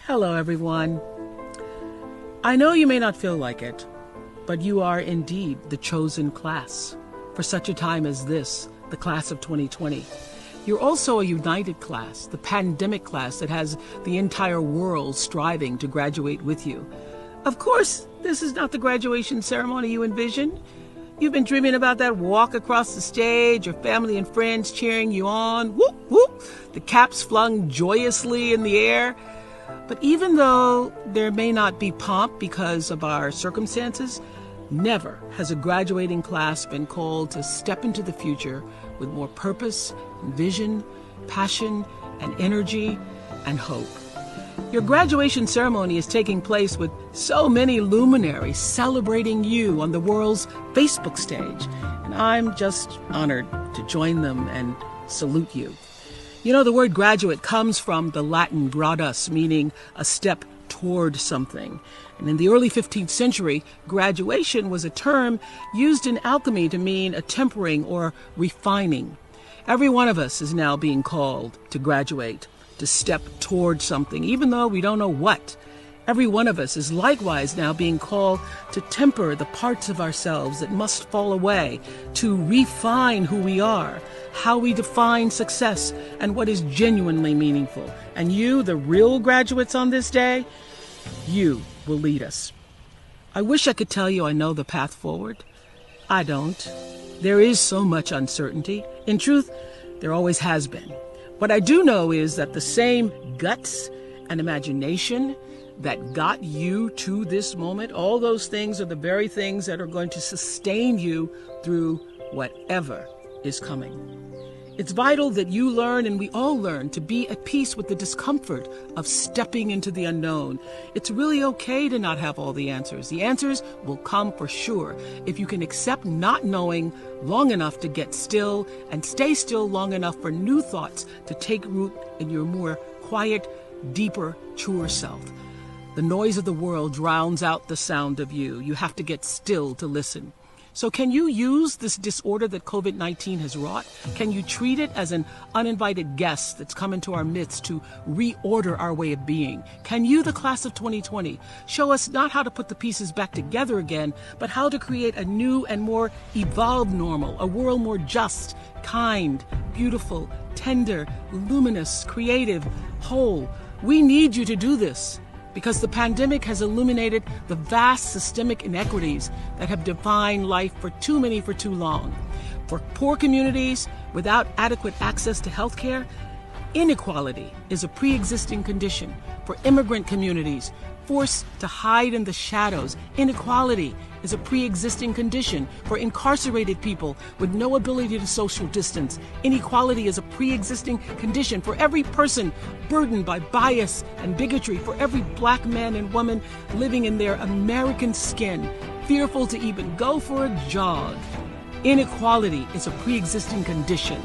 Hello, everyone. I know you may not feel like it, but you are indeed the chosen class for such a time as this, the class of 2020. You're also a united class, the pandemic class that has the entire world striving to graduate with you. Of course, this is not the graduation ceremony you envision. You've been dreaming about that walk across the stage, your family and friends cheering you on, whoop, whoop, the caps flung joyously in the air. But even though there may not be pomp because of our circumstances, never has a graduating class been called to step into the future with more purpose, and vision, passion, and energy, and hope. Your graduation ceremony is taking place with so many luminaries celebrating you on the world's Facebook stage, and I'm just honored to join them and salute you. You know, the word graduate comes from the Latin gradus, meaning a step toward something. And in the early 15th century, graduation was a term used in alchemy to mean a tempering or refining. Every one of us is now being called to graduate, to step toward something, even though we don't know what. Every one of us is likewise now being called to temper the parts of ourselves that must fall away, to refine who we are, how we define success, and what is genuinely meaningful. And you, the real graduates on this day, you will lead us. I wish I could tell you I know the path forward. I don't. There is so much uncertainty. In truth, there always has been. What I do know is that the same guts and imagination that got you to this moment, all those things are the very things that are going to sustain you through whatever is coming. It's vital that you learn, and we all learn, to be at peace with the discomfort of stepping into the unknown. It's really okay to not have all the answers. The answers will come for sure if you can accept not knowing long enough to get still and stay still long enough for new thoughts to take root in your more quiet, deeper, truer self. The noise of the world drowns out the sound of you. You have to get still to listen. So can you use this disorder that COVID-19 has wrought? Can you treat it as an uninvited guest that's come into our midst to reorder our way of being? Can you, the class of 2020, show us not how to put the pieces back together again, but how to create a new and more evolved normal, a world more just, kind, beautiful, tender, luminous, creative, whole? We need you to do this, because the pandemic has illuminated the vast systemic inequities that have defined life for too many for too long. For poor communities without adequate access to health care, inequality is a pre-existing condition. For immigrant communities forced to hide in the shadows, inequality is a pre-existing condition. For incarcerated people with no ability to social distance, inequality is a pre-existing condition. For every person burdened by bias and bigotry, for every black man and woman living in their American skin, fearful to even go for a jog, inequality is a pre-existing condition.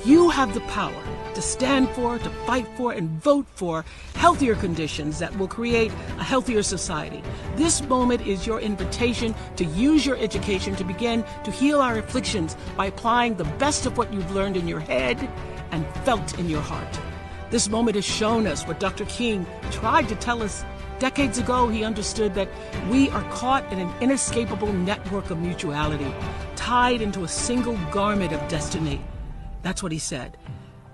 You have the power to stand for, to fight for, and vote for healthier conditions that will create a healthier society. This moment is your invitation to use your education to begin to heal our afflictions by applying the best of what you've learned in your head and felt in your heart. This moment has shown us what Dr. King tried to tell us decades ago. He understood that we are caught in an inescapable network of mutuality, tied into a single garment of destiny. That's what he said.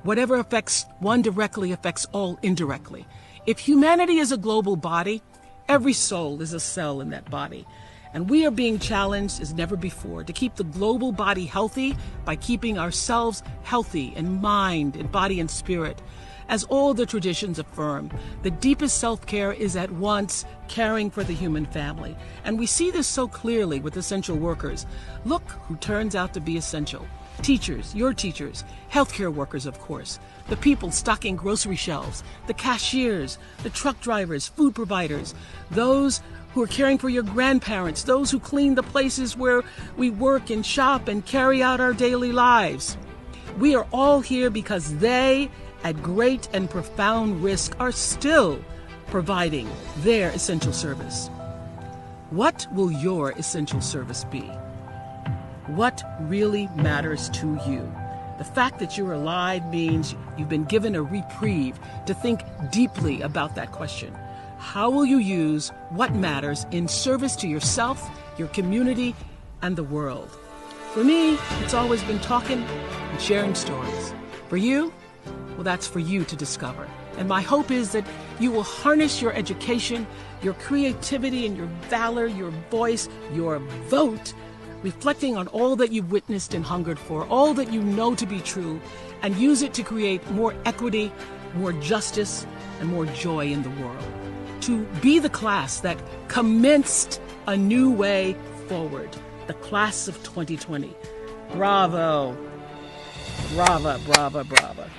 Whatever affects one directly affects all indirectly. If humanity is a global body, every soul is a cell in that body. And we are being challenged as never before to keep the global body healthy by keeping ourselves healthy in mind, in body, and spirit. As all the traditions affirm, the deepest self-care is at once caring for the human family. And we see this so clearly with essential workers. Look who turns out to be essential. Teachers, your teachers, healthcare workers, of course, the people stocking grocery shelves, the cashiers, the truck drivers, food providers, those who are caring for your grandparents, those who clean the places where we work and shop and carry out our daily lives. We are all here because they, at great and profound risk, are still providing their essential service. What will your essential service be? What really matters to you? The fact that you're alive means you've been given a reprieve to think deeply about that question. How will you use what matters in service to yourself, your community, and the world? For me, it's always been talking and sharing stories. For you, well, that's for you to discover. And my hope is that you will harness your education, your creativity, and your valor, your voice, your vote, reflecting on all that you've witnessed and hungered for, all that you know to be true, and use it to create more equity, more justice, and more joy in the world. To be the class that commenced a new way forward, the class of 2020. Bravo. Brava, brava, brava.